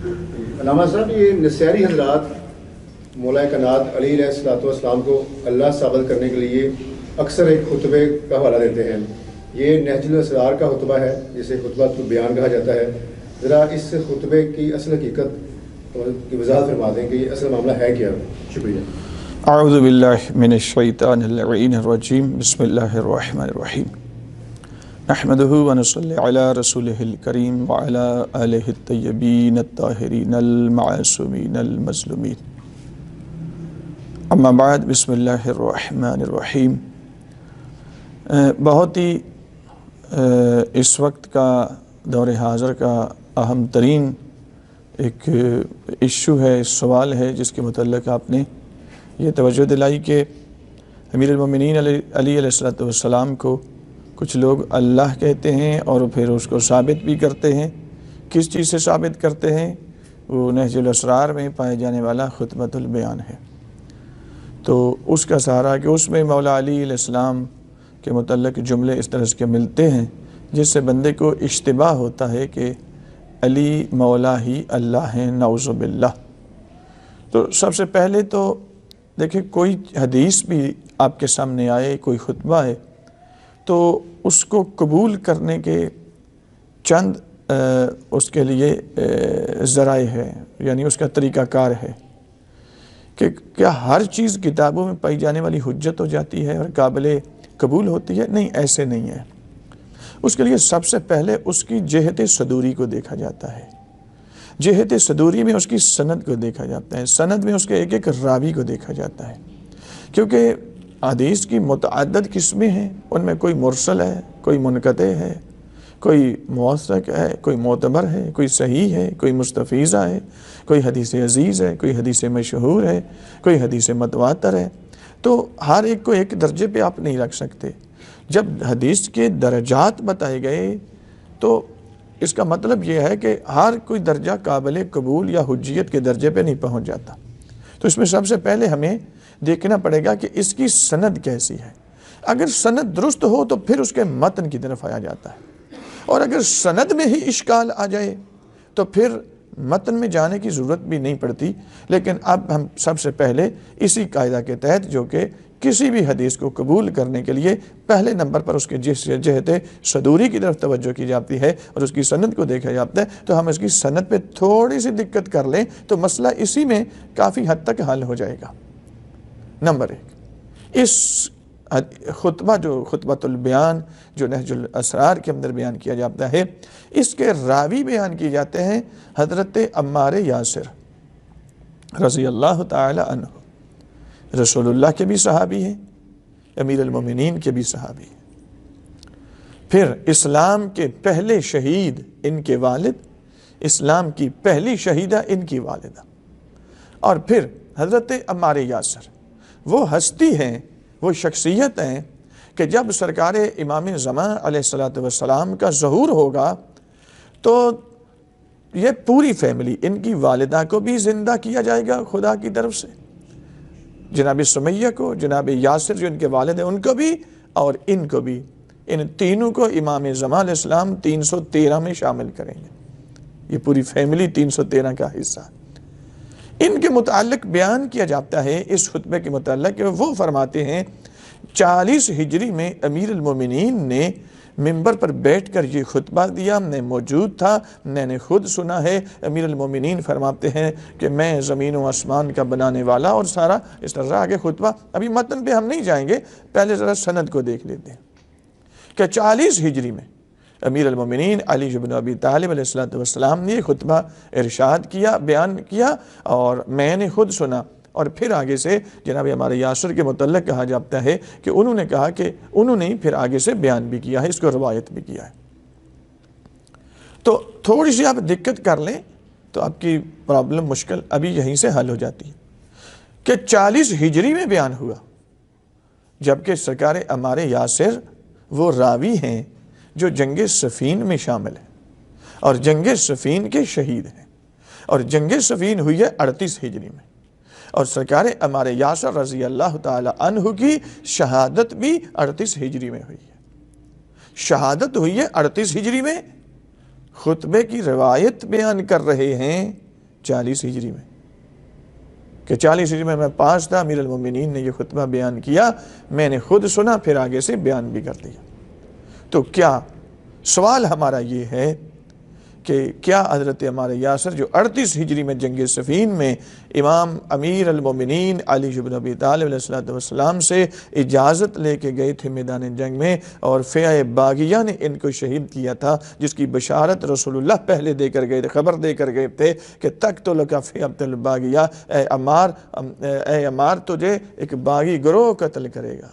علامہ صاحب، یہ نصیری حضرات مولا کائنات علی علیہ الصلوۃ والسلام کو اللہ ثابت کرنے کے لیے اکثر ایک خطبے کا حوالہ دیتے ہیں. یہ نہج الاسرار کا خطبہ ہے جسے خطبہ بیان کہا جاتا ہے. ذرا اس خطبے کی اصل حقیقت کی وضاحت فرما دیں کہ یہ اصل معاملہ ہے کیا؟ شکریہ. اعوذ باللہ من الشیطان اللعین الرجیم. بسم اللہ الرحمن الرحیم. نحمدہ ونصلی علی رسولہ الکریم وعلی آلہ الطیبین الطاہرین المعصومین المظلومین. اما بعد، بسم اللہ الرحمن الرحیم. بہت ہی اس وقت کا دور حاضر کا اہم ترین ایک ایشو ہے، سوال ہے، جس کے متعلق آپ نے یہ توجہ دلائی کہ امیر المومنین علی علیہ السلام کو کچھ لوگ اللہ کہتے ہیں اور پھر اس کو ثابت بھی کرتے ہیں. کس چیز سے ثابت کرتے ہیں؟ وہ نہج الاسرار میں پائے جانے والا خطبۃ البیان ہے. تو اس کا سہارا کہ اس میں مولا علی علیہ السلام کے متعلق جملے اس طرح کے ملتے ہیں جس سے بندے کو اشتباہ ہوتا ہے کہ علی مولا ہی اللہ ہیں، نعوذ باللہ. تو سب سے پہلے تو دیکھیں، کوئی حدیث بھی آپ کے سامنے آئے، کوئی خطبہ ہے، تو اس کو قبول کرنے کے چند اس کے لیے ذرائع ہے، یعنی اس کا طریقہ کار ہے کہ کیا ہر چیز کتابوں میں پائی جانے والی حجت ہو جاتی ہے اور قابل قبول ہوتی ہے؟ نہیں، ایسے نہیں ہے. اس کے لیے سب سے پہلے اس کی جہت صدوری کو دیکھا جاتا ہے. جہت صدوری میں اس کی سند کو دیکھا جاتا ہے. سند میں اس کے ایک ایک راوی کو دیکھا جاتا ہے، کیونکہ حدیث کی متعدد قسمیں ہیں. ان میں کوئی مرسل ہے، کوئی منقطع ہے، کوئی موثق ہے، کوئی معتبر ہے، کوئی صحیح ہے، کوئی مستفیضہ ہے، کوئی حدیث عزیز ہے، کوئی حدیث مشہور ہے، کوئی حدیث متواتر ہے. تو ہر ایک کو ایک درجے پہ آپ نہیں رکھ سکتے. جب حدیث کے درجات بتائے گئے تو اس کا مطلب یہ ہے کہ ہر کوئی درجہ قابل قبول یا حجیت کے درجے پہ نہیں پہنچ جاتا. تو اس میں سب سے پہلے ہمیں دیکھنا پڑے گا کہ اس کی سند کیسی ہے. اگر سند درست ہو تو پھر اس کے متن کی طرف آیا جاتا ہے، اور اگر سند میں ہی اشکال آ جائے تو پھر متن میں جانے کی ضرورت بھی نہیں پڑتی. لیکن اب ہم سب سے پہلے اسی قاعدہ کے تحت، جو کہ کسی بھی حدیث کو قبول کرنے کے لیے پہلے نمبر پر اس کے جہت صدوری کی طرف توجہ کی جاتی ہے اور اس کی سند کو دیکھا جاتا ہے، تو ہم اس کی سند پہ تھوڑی سی دقت کر لیں تو مسئلہ اسی میں کافی حد تک حل ہو جائے گا. نمبر ایک، اس خطبہ جو خطبۃ البیان جو نہج الاسرار کے اندر بیان کیا جاتا ہے، اس کے راوی بیان کیے جاتے ہیں حضرت عمار یاسر رضی اللہ تعالی عنہ. رسول اللہ کے بھی صحابی ہیں، امیر المومنین کے بھی صحابی ہیں. پھر اسلام کے پہلے شہید ان کے والد، اسلام کی پہلی شہیدہ ان کی والدہ. اور پھر حضرت عمار یاسر وہ ہستی ہیں، وہ شخصیت ہیں کہ جب سرکار امام زمان علیہ السلام کا ظہور ہوگا تو یہ پوری فیملی، ان کی والدہ کو بھی زندہ کیا جائے گا خدا کی طرف سے، جناب سمیہ کو، جناب یاسر جو ان کے والد ہیں ان کو بھی، اور ان کو بھی. ان تینوں کو امام زمان علیہ السلام 313 میں شامل کریں گے. یہ پوری فیملی 313 کا حصہ. ان کے متعلق بیان کیا جاتا ہے اس خطبے کے متعلق کہ وہ فرماتے ہیں 40 ہجری میں امیر المومنین نے ممبر پر بیٹھ کر یہ خطبہ دیا. میں موجود تھا، میں نے خود سنا ہے. امیر المومنین فرماتے ہیں کہ میں زمین و آسمان کا بنانے والا، اور سارا اس طرح آگے خطبہ. ابھی متن پہ ہم نہیں جائیں گے، پہلے ذرا سند کو دیکھ لیتے ہیں کہ 40 ہجری میں امیر المومنین علی بن ابی طالب علیہ السلام نے یہ خطبہ ارشاد کیا، بیان کیا، اور میں نے خود سنا. اور پھر آگے سے جناب ہمارے یاسر کے متعلق کہا جاتا ہے کہ انہوں نے کہا کہ انہوں نے پھر آگے سے بیان بھی کیا ہے، اس کو روایت بھی کیا ہے. تو تھوڑی سی آپ دقت کر لیں تو آپ کی پرابلم مشکل ابھی یہیں سے حل ہو جاتی ہے کہ 40 ہجری میں بیان ہوا، جبکہ سرکار عمار یاسر وہ راوی ہیں جو جنگ صفین میں شامل ہیں اور جنگ صفین کے شہید ہیں. اور جنگ صفین ہوئی ہے 38 ہجری میں، اور سرکار عمار یاسر رضی اللہ تعالی عنہ کی شہادت بھی 38 ہجری میں ہوئی ہے. شہادت ہوئی ہے 38 ہجری میں. خطبے کی روایت بیان کر رہے ہیں 40 ہجری میں، کہ 40 ہجری میں پاس تھا، امیر المومنین نے یہ خطبہ بیان کیا، میں نے خود سنا، پھر آگے سے بیان بھی کر دیا۔ تو کیا سوال ہمارا یہ ہے کہ کیا حضرت عمار یاسر جو 38 ہجری میں جنگ صفین میں امام امیر المومنین علی بن ابی طالب علیہ السلام سے اجازت لے کے گئے تھے میدان جنگ میں، اور فئہ باغیہ نے ان کو شہید کیا تھا، جس کی بشارت رسول اللہ پہلے دے کر گئے تھے، خبر دے کر گئے تھے کہ تقتلک فئۃ الباغیہ، اے عمار تجھے ایک باغی گروہ قتل کرے گا۔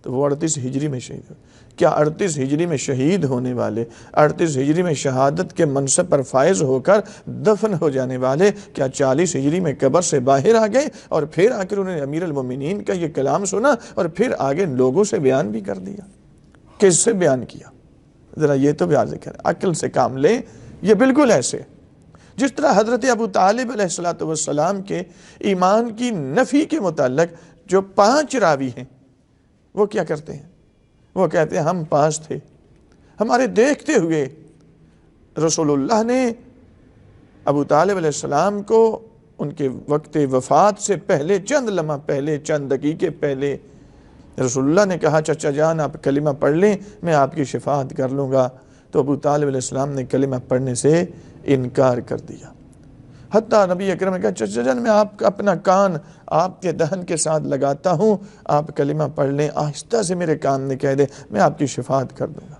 تو وہ 38 ہجری میں شہید ہوئے۔ کیا 38 ہجری میں شہید ہونے والے، 38 ہجری میں شہادت کے منصب پر فائز ہو کر دفن ہو جانے والے، کیا 40 ہجری میں قبر سے باہر آ گئے اور پھر آ کر انہوں نے امیر المومنین کا یہ کلام سنا اور پھر آگے لوگوں سے بیان بھی کر دیا؟ کس سے بیان کیا؟ ذرا یہ تو بیان ذکر، عقل سے کام لیں۔ یہ بالکل ایسے جس طرح حضرت ابو طالب علیہ السلام کے ایمان کی نفی کے متعلق جو 5 راوی ہیں، وہ کیا کرتے ہیں؟ وہ کہتے ہیں ہم پاس تھے، ہمارے دیکھتے ہوئے رسول اللہ نے ابو طالب علیہ السلام کو ان کے وقت وفات سے پہلے، چند لمحہ پہلے، چند دقیقے پہلے رسول اللہ نے کہا چچا جان آپ کلمہ پڑھ لیں، میں آپ کی شفاعت کر لوں گا۔ تو ابو طالب علیہ السلام نے کلمہ پڑھنے سے انکار کر دیا۔ حتیٰ نبی اکرم نے کہا چچا جان میں اپنا کان آپ کے دہن کے ساتھ لگاتا ہوں، آپ کلمہ پڑھ لیں، آہستہ سے میرے کان میں کہہ دیں، میں آپ کی شفاعت کر دوں گا۔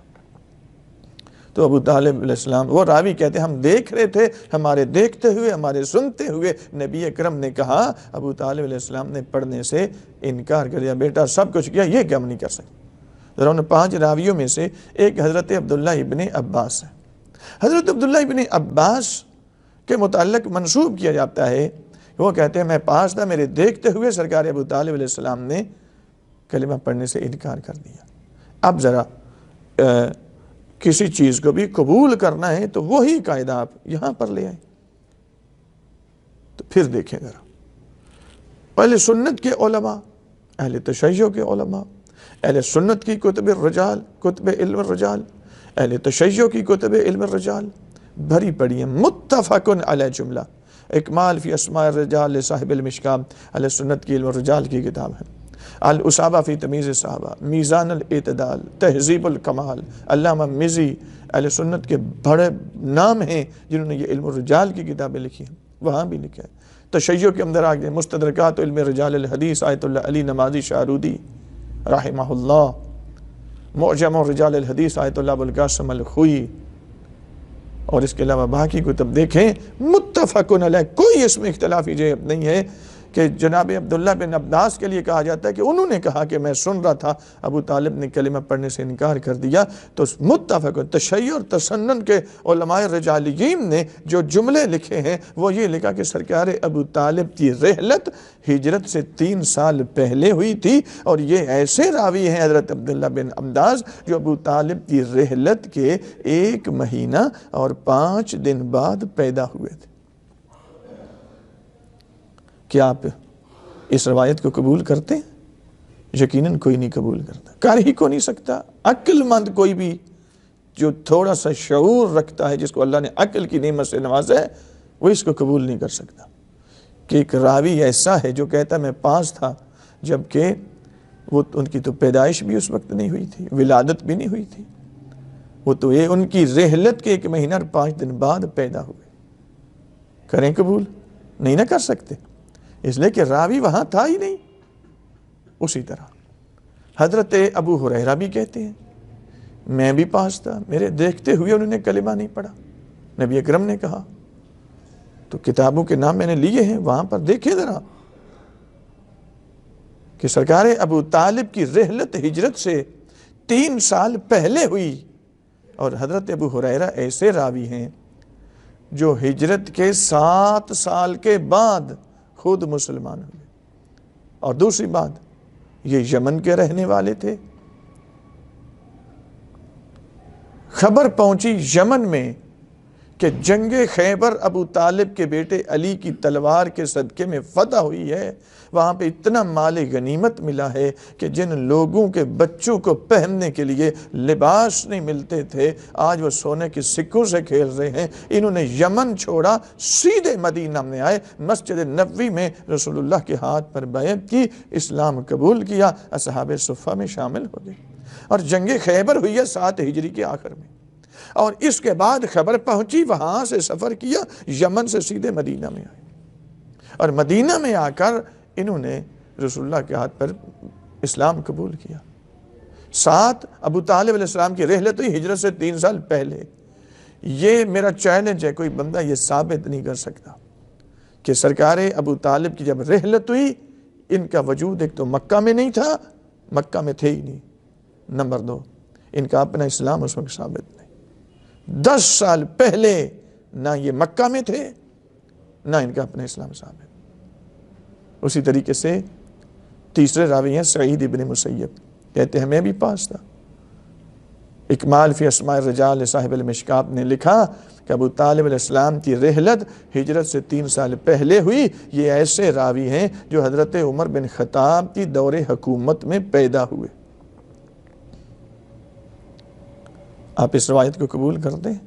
تو ابو طالب علیہ السلام، وہ راوی کہتے ہیں ہم دیکھ رہے تھے، ہمارے دیکھتے ہوئے، ہمارے سنتے ہوئے نبی اکرم نے کہا، ابو طالب علیہ السلام نے پڑھنے سے انکار کر دیا، بیٹا سب کچھ کیا، یہ کیا ہم نہیں کر سکتے۔ ذرا ان 5 راویوں میں سے ایک حضرت عبداللہ ابن عباس ہے۔ حضرت عبداللہ ابن عباس کے متعلق منسوب کیا جاتا ہے، وہ کہتے ہیں میں پاس تھا، میرے دیکھتے ہوئے سرکار ابو طالب علیہ السلام نے کلمہ پڑھنے سے انکار کر دیا۔ اب ذرا کسی چیز کو بھی قبول کرنا ہے تو وہی قاعدہ آپ یہاں پر لے آئیں۔ تو پھر دیکھیں ذرا اہل سنت کے علماء، اہل تشیع کے علماء، اہل سنت کی کتب الرجال، کتب علم الرجال، اہل تشیع کی کتب علم الرجال بھری پڑی ہیں، متفق علی جملہ۔ اکمال فی اسماء الرجال لصاحب المشکام، اہل سنت کی علم الرجال کی کتاب ہے۔ الاصابہ فی تمیز الصحابہ، میزان الاعتدال، تہذیب الکمال، علامہ مزی، اہل سنت کے بڑے نام ہیں جنہوں نے یہ علم الرجال کی کتابیں لکھی ہیں، وہاں بھی لکھا ہے۔ تشیع کے اندر آگے مستدرکات علم رجال الحدیث، آیت اللہ علی نمازی شارودی رحمہ اللہ، معجم رجال الحدیث، آیت اللہ ابوالقاسم الخوئی، اور اس کے علاوہ باقی کتب دیکھیں، متفق علیہ، کوئی اس میں اختلافی جہت نہیں ہے کہ جناب عبداللہ بن عباس کے لیے کہا جاتا ہے کہ انہوں نے کہا کہ میں سن رہا تھا ابو طالب نے کلمہ پڑھنے سے انکار کر دیا۔ تو متفق تشیع اور تسنن کے علماء رجالیین نے جو جملے لکھے ہیں وہ یہ لکھا کہ سرکار ابو طالب کی رحلت ہجرت سے 3 سال پہلے ہوئی تھی، اور یہ ایسے راوی ہیں حضرت عبداللہ بن عباس جو ابو طالب کی رحلت کے 1 مہینہ اور 5 دن بعد پیدا ہوئے تھے۔ کیا آپ اس روایت کو قبول کرتے ہیں؟ یقیناً کوئی نہیں قبول کرتا، کر ہی کو نہیں سکتا۔ عقل مند کوئی بھی جو تھوڑا سا شعور رکھتا ہے، جس کو اللہ نے عقل کی نعمت سے نوازا ہے، وہ اس کو قبول نہیں کر سکتا کہ ایک راوی ایسا ہے جو کہتا میں پاس تھا، جبکہ وہ ان کی تو پیدائش بھی اس وقت نہیں ہوئی تھی، ولادت بھی نہیں ہوئی تھی، وہ تو یہ ان کی رحلت کے 1 مہینہ اور 5 دن بعد پیدا ہوئے۔ کریں قبول؟ نہیں نہ کر سکتے، اس لیے کہ راوی وہاں تھا ہی نہیں۔ اسی طرح حضرت ابو ہریرہ بھی کہتے ہیں میں بھی پاس تھا، میرے دیکھتے ہوئے انہوں نے کلمہ نہیں پڑھا، نبی اکرم نے کہا۔ تو کتابوں کے نام میں نے لیے ہیں، وہاں پر دیکھیں ذرا کہ سرکار ابو طالب کی رحلت ہجرت سے 3 سال پہلے ہوئی، اور حضرت ابو ہریرہ ایسے راوی ہیں جو ہجرت کے 7 سال کے بعد خود مسلمان ہوئے۔ اور دوسری بات، یہ یمن کے رہنے والے تھے، خبر پہنچی یمن میں کہ جنگ خیبر ابو طالب کے بیٹے علی کی تلوار کے صدقے میں فتح ہوئی ہے، وہاں پہ اتنا مال غنیمت ملا ہے کہ جن لوگوں کے بچوں کو پہننے کے لیے لباس نہیں ملتے تھے، آج وہ سونے کے سکوں سے کھیل رہے ہیں۔ انہوں نے یمن چھوڑا، سیدھے مدینہ میں آئے، مسجد نبوی میں رسول اللہ کے ہاتھ پر بیعت کی، اسلام قبول کیا، اصحاب صفہ میں شامل ہو گئے، اور جنگ خیبر ہوئی ہے 7 ہجری کے آخر میں۔ اور اس کے بعد خبر پہنچی، وہاں سے سفر کیا، یمن سے سیدھے مدینہ میں آئے، اور مدینہ میں آ کر انہوں نے رسول اللہ کے ہاتھ پر اسلام قبول کیا۔ 7 ابو طالب علیہ السلام کی رحلت ہوئی ہجرت سے 3 سال پہلے۔ یہ میرا چیلنج ہے، کوئی بندہ یہ ثابت نہیں کر سکتا کہ سرکار ابو طالب کی جب رحلت ہوئی، ان کا وجود ایک تو مکہ میں نہیں تھا، مکہ میں تھے ہی نہیں، نمبر 2 ان کا اپنا اسلام اس وقت ثابت نہیں۔ 10 سال پہلے نہ یہ مکہ میں تھے، نہ ان کا اپنا اسلام ثابت۔ اسی طریقے سے تیسرے راوی ہیں سعید ابن مسیب، کہتے ہیں میں بھی پاس تھا۔ اکمال فی اسماء الرجال صاحب المشکات نے لکھا کہ ابو طالب علیہ السلام کی رحلت ہجرت سے 3 سال پہلے ہوئی۔ یہ ایسے راوی ہیں جو حضرت عمر بن خطاب کی دور حکومت میں پیدا ہوئے۔ آپ اس روایت کو قبول کرتے ہیں؟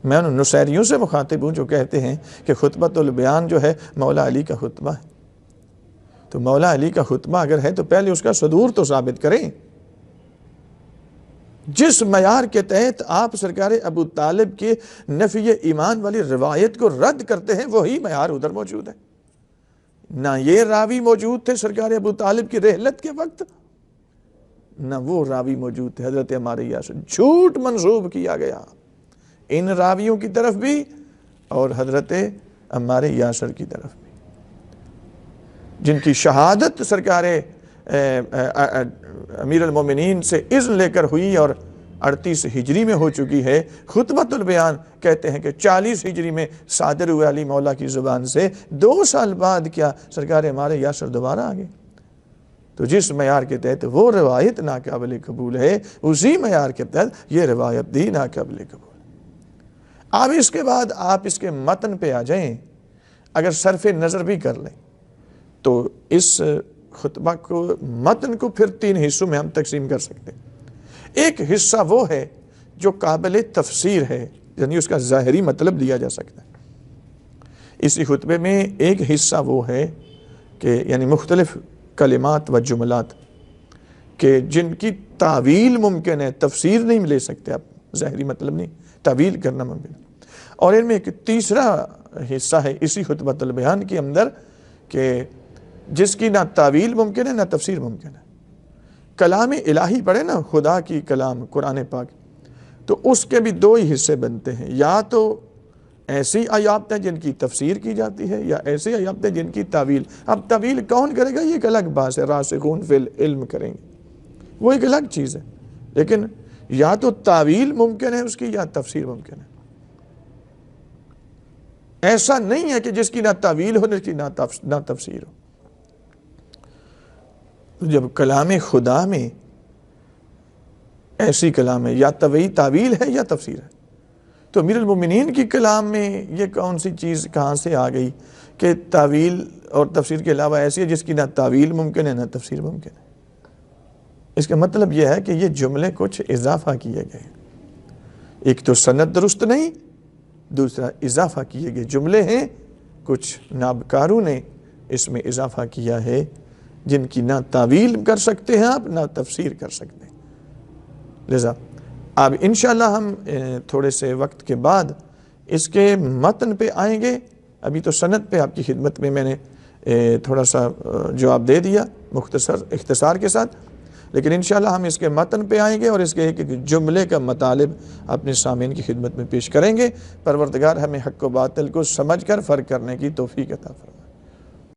میں ان نصیریوں سے مخاطب ہوں جو کہتے ہیں کہ خطبۃ البیان جو ہے مولا علی کا خطبہ ہے۔ تو مولا علی کا خطبہ اگر ہے تو پہلے اس کا صدور تو ثابت کریں۔ جس معیار کے تحت آپ سرکار ابو طالب کے نفی ایمان والی روایت کو رد کرتے ہیں، وہی معیار ادھر موجود ہے۔ نہ یہ راوی موجود تھے سرکار ابو طالب کی رحلت کے وقت، نہ وہ راوی موجود تھے حضرت عمار یاسر۔ جھوٹ منسوب کیا گیا ان راویوں کی طرف بھی اور حضرت عمار یاسر کی طرف بھی، جن کی شہادت سرکار امیر المومنین سے اذن لے کر ہوئی اور 38 ہجری میں ہو چکی ہے۔ خطبۃ البیان کہتے ہیں کہ 40 ہجری میں صادر ہوئے علی مولا کی زبان سے، 2 سال بعد کیا سرکار عمار یاسر دوبارہ آگے۔ تو جس معیار کے تحت وہ روایت ناقابل قبول ہے، اسی معیار کے تحت یہ روایت بھی ناقابل قبول۔ اب اس کے بعد آپ اس کے متن پہ آ جائیں، اگر صرف نظر بھی کر لیں تو اس خطبہ کو متن کو پھر 3 حصوں میں ہم تقسیم کر سکتے ہیں۔ ایک حصہ وہ ہے جو قابل تفسیر ہے، یعنی اس کا ظاہری مطلب لیا جا سکتا ہے۔ اسی خطبے میں ایک حصہ وہ ہے کہ یعنی مختلف کلمات و جملات کہ جن کی تعویل ممکن ہے، تفسیر نہیں لے سکتے آپ، ظاہری مطلب نہیں، تعویل کرنا ممکن ہے۔ اور ان میں ایک تیسرا حصہ ہے اسی خطبۃ البیان کے اندر کہ جس کی نہ تعویل ممکن ہے نہ تفسیر ممکن ہے۔ کلام الہی پڑھے نا، خدا کی کلام قرآن پاک، تو اس کے بھی 2 ہی حصے بنتے ہیں، یا تو ایسی آیات ہیں جن کی تفسیر کی جاتی ہے، یا ایسی آیات ہیں جن کی تعویل۔ اب تعویل کون کرے گا یہ ایک الگ بات ہے، راسخون فی العلم کریں گے، وہ ایک الگ چیز ہے، لیکن یا تو تعویل ممکن ہے اس کی یا تفسیر ممکن ہے۔ ایسا نہیں ہے کہ جس کی نہ تعویل ہو جس کی نہ تفسیر ہو۔ تو جب کلام خدا میں ایسی کلام ہے، یا طبعی تعویل ہے یا تفسیر ہے، تو امیر المومنین کی کلام میں یہ کون سی چیز کہاں سے آ گئی کہ تعویل اور تفسیر کے علاوہ ایسی ہے جس کی نہ تعویل ممکن ہے نہ تفسیر ممکن ہے؟ اس کا مطلب یہ ہے کہ یہ جملے کچھ اضافہ کیے گئے، ایک تو سند درست نہیں، دوسرا اضافہ کیے گئے جملے ہیں، کچھ نابکاروں نے اس میں اضافہ کیا ہے جن کی نہ تعویل کر سکتے ہیں آپ، نہ تفسیر کر سکتے ہیں۔ لذا اب انشاءاللہ ہم تھوڑے سے وقت کے بعد اس کے متن پہ آئیں گے۔ ابھی تو سند پہ آپ کی خدمت میں میں نے تھوڑا سا جواب دے دیا اختصار کے ساتھ، لیکن انشاءاللہ ہم اس کے متن پہ آئیں گے اور اس کے ایک جملے کا مطالب اپنے سامعین کی خدمت میں پیش کریں گے۔ پروردگار ہمیں حق و باطل کو سمجھ کر فرق کرنے کی توفیق عطا فرمائے۔